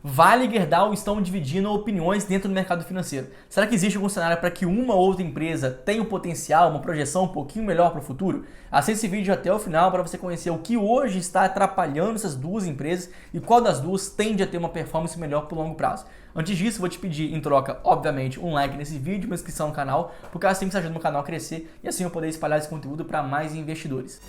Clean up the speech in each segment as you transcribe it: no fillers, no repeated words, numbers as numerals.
Vale e Gerdau estão dividindo opiniões dentro do mercado financeiro. Será que existe algum cenário para que uma ou outra empresa tenha um potencial, uma projeção um pouquinho melhor para o futuro? Assista esse vídeo até o final para você conhecer o que hoje está atrapalhando essas duas empresas e qual das duas tende a ter uma performance melhor por longo prazo. Antes disso, vou te pedir em troca, obviamente, um like nesse vídeo, uma inscrição no canal, porque assim você ajuda o canal a crescer e assim eu poder espalhar esse conteúdo para mais investidores.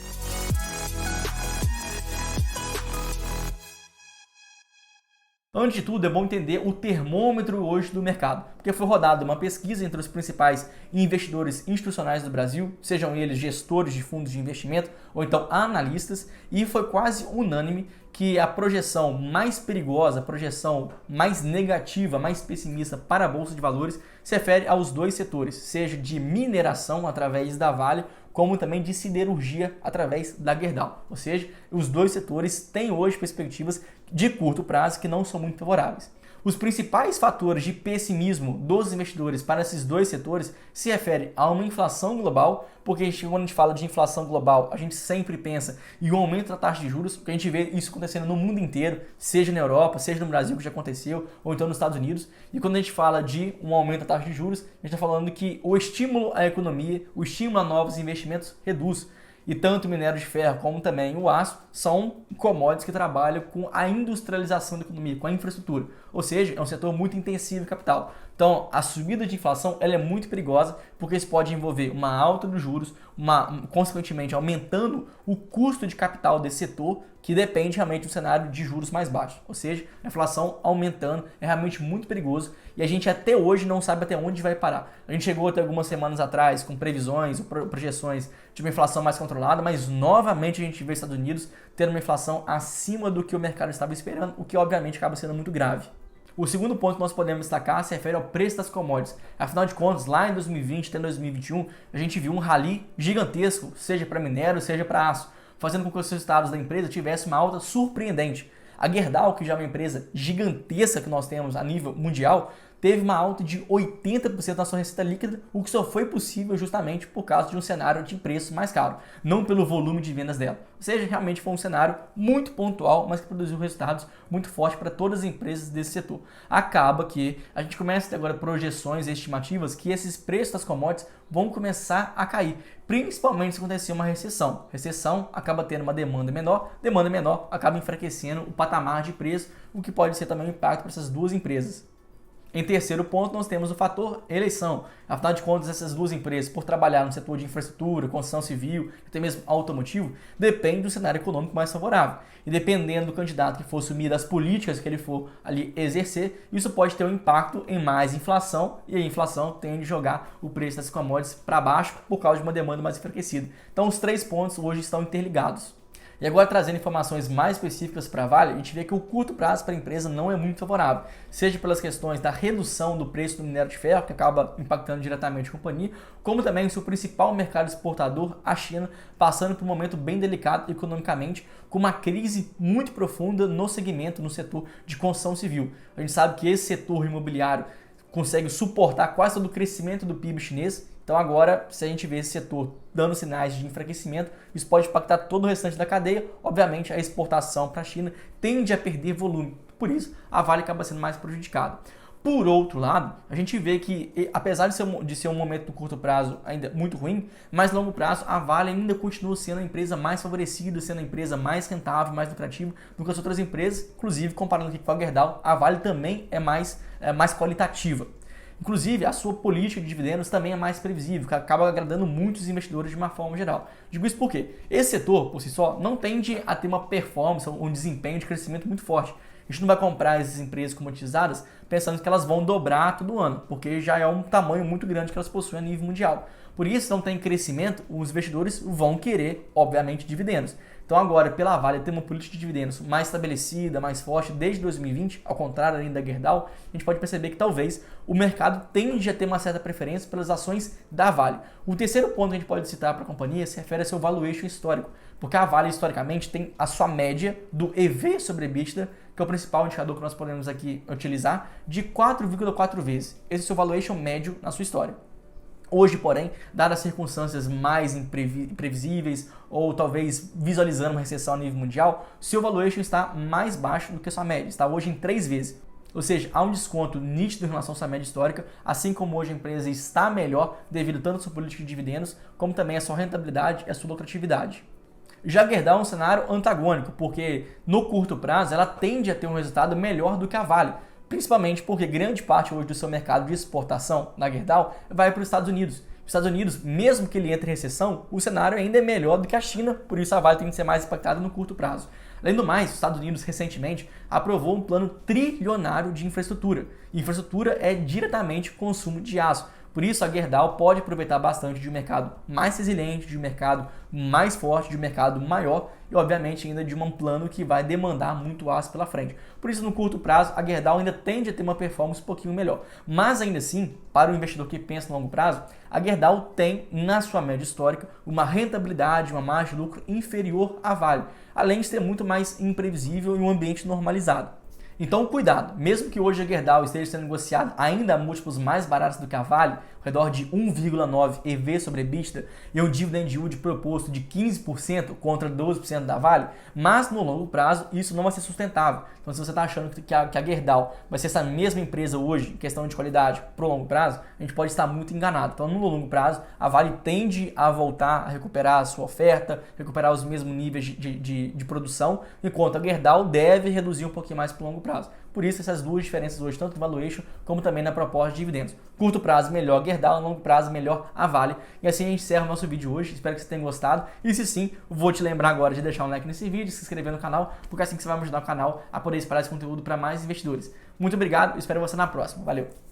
Antes de tudo, é bom entender o termômetro hoje do mercado, porque foi rodada uma pesquisa entre os principais investidores institucionais do Brasil, sejam eles gestores de fundos de investimento ou então analistas, e foi quase unânime que a projeção mais perigosa, a projeção mais negativa, mais pessimista para a Bolsa de Valores se refere aos dois setores, seja de mineração através da Vale, como também de siderurgia através da Gerdau. Ou seja, os dois setores têm hoje perspectivas de curto prazo que não são muito favoráveis. Os principais fatores de pessimismo dos investidores para esses dois setores se referem a uma inflação global, porque quando a gente fala de inflação global, a gente sempre pensa em um aumento da taxa de juros, porque a gente vê isso acontecendo no mundo inteiro, seja na Europa, seja no Brasil, que já aconteceu, ou então nos Estados Unidos. E quando a gente fala de um aumento da taxa de juros, a gente está falando que o estímulo à economia, o estímulo a novos investimentos reduz. E tanto o minério de ferro como também o aço são commodities que trabalham com a industrialização da economia, com a infraestrutura. Ou seja, é um setor muito intensivo em capital. Então, a subida de inflação ela é muito perigosa porque isso pode envolver uma alta dos juros, consequentemente aumentando o custo de capital desse setor, que depende realmente do cenário de juros mais baixos. Ou seja, a inflação aumentando é realmente muito perigoso e a gente até hoje não sabe até onde vai parar. A gente chegou até algumas semanas atrás com previsões ou projeções de uma inflação mais controlada, mas novamente a gente vê os Estados Unidos tendo uma inflação acima do que o mercado estava esperando, o que obviamente acaba sendo muito grave. O segundo ponto que nós podemos destacar se refere ao preço das commodities. Afinal de contas, lá em 2020 até 2021, a gente viu um rally gigantesco, seja para minério, seja para aço, fazendo com que os resultados da empresa tivessem uma alta surpreendente. A Gerdau, que já é uma empresa gigantesca que nós temos a nível mundial, teve uma alta de 80% na sua receita líquida, o que só foi possível justamente por causa de um cenário de preço mais caro, não pelo volume de vendas dela. Ou seja, realmente foi um cenário muito pontual, mas que produziu resultados muito fortes para todas as empresas desse setor. Acaba que a gente começa a ter agora projeções e estimativas que esses preços das commodities vão começar a cair, principalmente se acontecer uma recessão. Recessão acaba tendo uma demanda menor acaba enfraquecendo o patamar de preço, o que pode ser também um impacto para essas duas empresas. Em terceiro ponto, nós temos o fator eleição. Afinal de contas, essas duas empresas, por trabalhar no setor de infraestrutura, construção civil, até mesmo automotivo, depende do cenário econômico mais favorável. E dependendo do candidato que for assumir, das políticas que ele for ali exercer, isso pode ter um impacto em mais inflação, e a inflação tende a jogar o preço das commodities para baixo por causa de uma demanda mais enfraquecida. Então, os três pontos hoje estão interligados. E agora, trazendo informações mais específicas para a Vale, a gente vê que o curto prazo para a empresa não é muito favorável, seja pelas questões da redução do preço do minério de ferro, que acaba impactando diretamente a companhia, como também o seu principal mercado exportador, a China, passando por um momento bem delicado economicamente, com uma crise muito profunda no segmento, no setor de construção civil. A gente sabe que esse setor imobiliário consegue suportar quase todo o crescimento do PIB chinês. Então agora, se a gente vê esse setor dando sinais de enfraquecimento, isso pode impactar todo o restante da cadeia. Obviamente, a exportação para a China tende a perder volume. Por isso, a Vale acaba sendo mais prejudicada. Por outro lado, a gente vê que, apesar de ser um momento no curto prazo ainda muito ruim, mas no longo prazo a Vale ainda continua sendo a empresa mais favorecida, sendo a empresa mais rentável, mais lucrativa do que as outras empresas. Inclusive, comparando aqui com a Gerdau, a Vale também é mais qualitativa. Inclusive, a sua política de dividendos também é mais previsível, que acaba agradando muitos investidores de uma forma geral. Digo isso porque esse setor, por si só, não tende a ter uma performance, um desempenho de crescimento muito forte. A gente não vai comprar essas empresas comoditizadas pensando que elas vão dobrar todo ano, porque já é um tamanho muito grande que elas possuem a nível mundial. Por isso, se não tem crescimento, os investidores vão querer, obviamente, dividendos. Então agora, pela Vale ter uma política de dividendos mais estabelecida, mais forte desde 2020, ao contrário ainda da Gerdau, a gente pode perceber que talvez o mercado tende a ter uma certa preferência pelas ações da Vale. O terceiro ponto que a gente pode citar para a companhia se refere ao seu valuation histórico, porque a Vale historicamente tem a sua média do EV sobre EBITDA, que é o principal indicador que nós podemos aqui utilizar, de 4,4 vezes. Esse é o seu valuation médio na sua história. Hoje, porém, dadas as circunstâncias mais imprevisíveis ou talvez visualizando uma recessão a nível mundial, seu valuation está mais baixo do que a sua média, está hoje em 3 vezes. Ou seja, há um desconto nítido em relação à sua média histórica, assim como hoje a empresa está melhor devido tanto à sua política de dividendos, como também à sua rentabilidade e à sua lucratividade. Já a Gerdau é um cenário antagônico, porque no curto prazo ela tende a ter um resultado melhor do que a Vale, principalmente porque grande parte hoje do seu mercado de exportação na Gerdau vai para os Estados Unidos. Os Estados Unidos, mesmo que ele entre em recessão, o cenário ainda é melhor do que a China, por isso a Vale tem que ser mais impactada no curto prazo. Além do mais, os Estados Unidos recentemente aprovou um plano trilionário de infraestrutura. Infraestrutura é diretamente consumo de aço. Por isso, a Gerdau pode aproveitar bastante de um mercado mais resiliente, de um mercado mais forte, de um mercado maior e, obviamente, ainda de um plano que vai demandar muito aço pela frente. Por isso, no curto prazo, a Gerdau ainda tende a ter uma performance um pouquinho melhor. Mas, ainda assim, para o investidor que pensa no longo prazo, a Gerdau tem, na sua média histórica, uma rentabilidade, uma margem de lucro inferior à Vale, além de ser muito mais imprevisível e um ambiente normalizado. Então, cuidado, mesmo que hoje a Gerdau esteja sendo negociada ainda a múltiplos mais baratos do que a Vale, ao redor de 1,9 EV sobre EBITDA e um dividend yield proposto de 15% contra 12% da Vale, mas no longo prazo isso não vai ser sustentável. Então, se você está achando que a Gerdau vai ser essa mesma empresa hoje, em questão de qualidade, para o longo prazo, a gente pode estar muito enganado. Então, no longo prazo, a Vale tende a voltar a recuperar a sua oferta, recuperar os mesmos níveis de produção, enquanto a Gerdau deve reduzir um pouquinho mais para o longo prazo. Por isso, essas duas diferenças hoje, tanto no valuation como também na proposta de dividendos. Curto prazo, melhor a Gerdau, longo prazo, melhor a Vale. E assim a gente encerra o nosso vídeo hoje. Espero que você tenha gostado. E se sim, vou te lembrar agora de deixar um like nesse vídeo, se inscrever no canal, porque assim que você vai me ajudar o canal a poder espalhar esse conteúdo para mais investidores. Muito obrigado, espero você na próxima. Valeu!